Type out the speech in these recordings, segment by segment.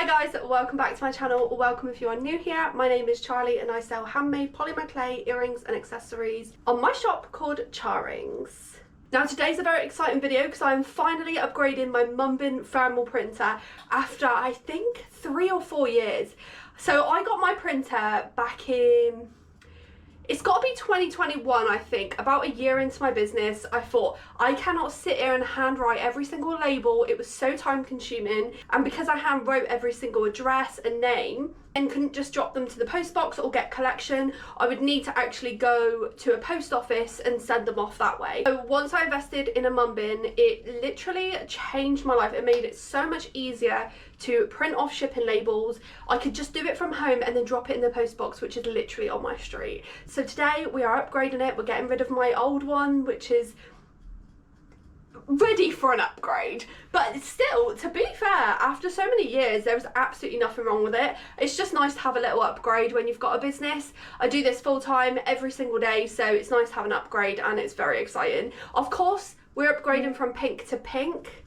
Hi guys, welcome back to my channel. Welcome if you are new here. My name is Charlie and I sell handmade polymer clay, earrings and accessories on my shop called Charrings. Now today's a very exciting video because I'm finally upgrading my Munbyn thermal printer after I think 3 or 4 years. So I got my printer back in, it's got to be 2021 I think. About a year into my business I thought I cannot sit here and handwrite every single label. It was so time consuming, and because I hand wrote every single address and name and couldn't just drop them to the post box or get collection, I would need to actually go to a post office and send them off that way. So once I invested in a Munbyn, it literally changed my life. It made it so much easier to print off shipping labels. I could just do it from home and then drop it in the post box, which is literally on my street. So today we are upgrading it. We're getting rid of my old one, which is ready for an upgrade, but still, to be fair, after so many years there was absolutely nothing wrong with it. It's just nice to have a little upgrade when you've got a business. I do this full time every single day, so it's nice to have an upgrade and it's very exciting. Of course we're upgrading from pink to pink,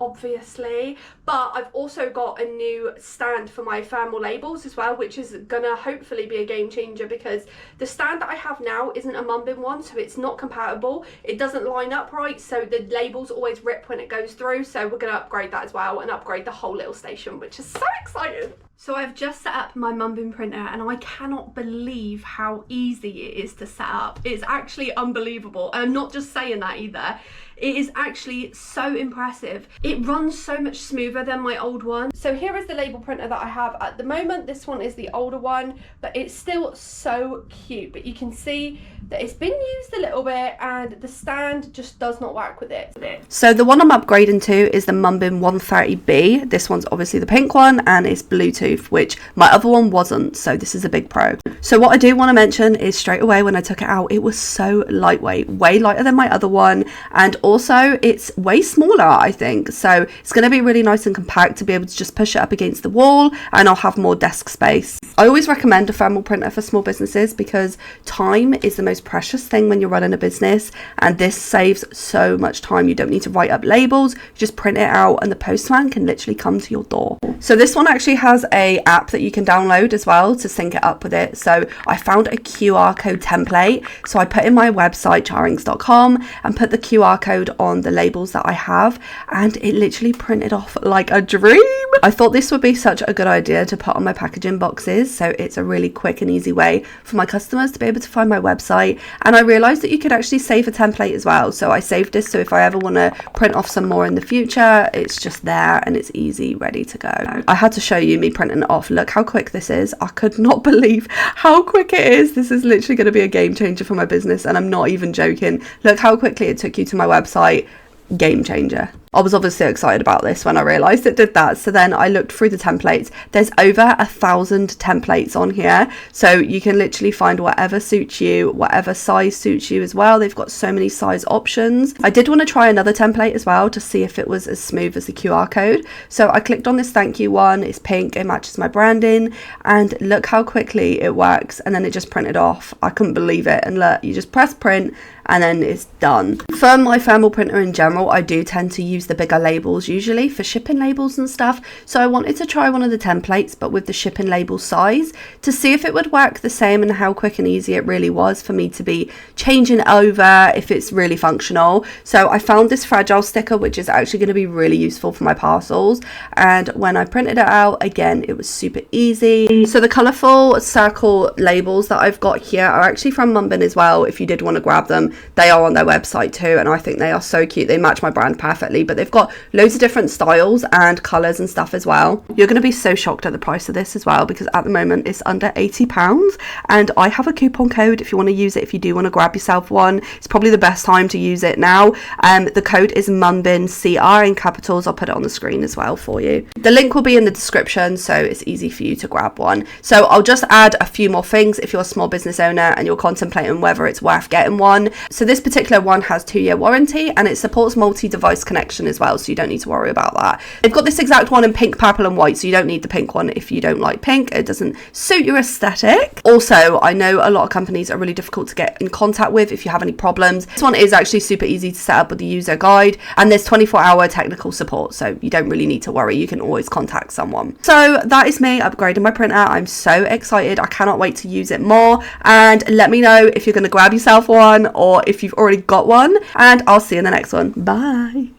obviously, but I've also got a new stand for my thermal labels as well, which is gonna hopefully be a game changer because the stand that I have now isn't a Munbyn one, so it's not compatible. It doesn't line up right, so the labels always rip when it goes through. So we're gonna upgrade that as well and upgrade the whole little station, which is so exciting. So I've just set up my Munbyn printer and I cannot believe how easy it is to set up. It's actually unbelievable, and I'm not just saying that either. It is actually so impressive. It runs so much smoother than my old one. So here is the label printer that I have at the moment. This one is the older one, but it's still so cute. But you can see that it's been used a little bit and the stand just does not work with it. So the one I'm upgrading to is the Munbyn 130B. This one's obviously the pink one and it's Bluetooth, which my other one wasn't, so this is a big pro. So what I do want to mention is straight away when I took it out, it was so lightweight, way lighter than my other one, and also it's way smaller I think, so it's going to be really nice and compact to be able to just push it up against the wall and I'll have more desk space. I always recommend a thermal printer for small businesses because time is the most precious thing when you're running a business, and this saves so much time. You don't need to write up labels, you just print it out and the postman can literally come to your door. So this one actually has a app that you can download as well to sync it up with it. So I found a QR code template, so I put in my website charrings.com and put the QR code on the labels that I have, and it literally printed off like a dream. I thought this would be such a good idea to put on my packaging boxes, so it's a really quick and easy way for my customers to be able to find my website. And I realized that you could actually save a template as well, so I saved this, so if I ever want to print off some more in the future, it's just there and it's easy, ready to go. I had to show you me printing it off. Look how quick this is. I could not believe how quick it is. This is literally going to be a game changer for my business, and I'm not even joking. Look how quickly it took you to my website. Game changer. I was obviously excited about this when I realized it did that. So then I looked through the templates. There's over 1,000 templates on here, so you can literally find whatever suits you, whatever size suits you as well. They've got so many size options. I did want to try another template as well to see if it was as smooth as the QR code, so I clicked on this thank you one. It's pink, it matches my branding, and look how quickly it works, and then it just printed off. I couldn't believe it. And look, you just press print and then it's done. For my thermal printer in general, I do tend to use the bigger labels usually for shipping labels and stuff, so I wanted to try one of the templates but with the shipping label size to see if it would work the same and how quick and easy it really was for me to be changing over, if it's really functional. So I found this fragile sticker, which is actually going to be really useful for my parcels, and when I printed it out, again, it was super easy. So the colourful circle labels that I've got here are actually from Munbyn as well. If you did want to grab them, they are on their website too, and I think they are so cute. They match my brand perfectly, but they've got loads of different styles and colours and stuff as well. You're going to be so shocked at the price of this as well, because at the moment it's under £80, and I have a coupon code if you want to use it. If you do want to grab yourself one, it's probably the best time to use it now. The code is Munbyn CR in capitals. I'll put it on the screen as well for you. The link will be in the description, so it's easy for you to grab one. So I'll just add a few more things if you're a small business owner and you're contemplating whether it's worth getting one. So this particular one has 2-year warranty and it supports multi-device connection protection as well, so you don't need to worry about that. They've got this exact one in pink, purple and white, so you don't need the pink one if you don't like pink. It doesn't suit your aesthetic. Also, I know a lot of companies are really difficult to get in contact with if you have any problems. This one is actually super easy to set up with the user guide, and there's 24-hour technical support, so you don't really need to worry. You can always contact someone. So that is me upgrading my printer. I'm so excited. I cannot wait to use it more, and let me know if you're going to grab yourself one or if you've already got one, and I'll see you in the next one. Bye.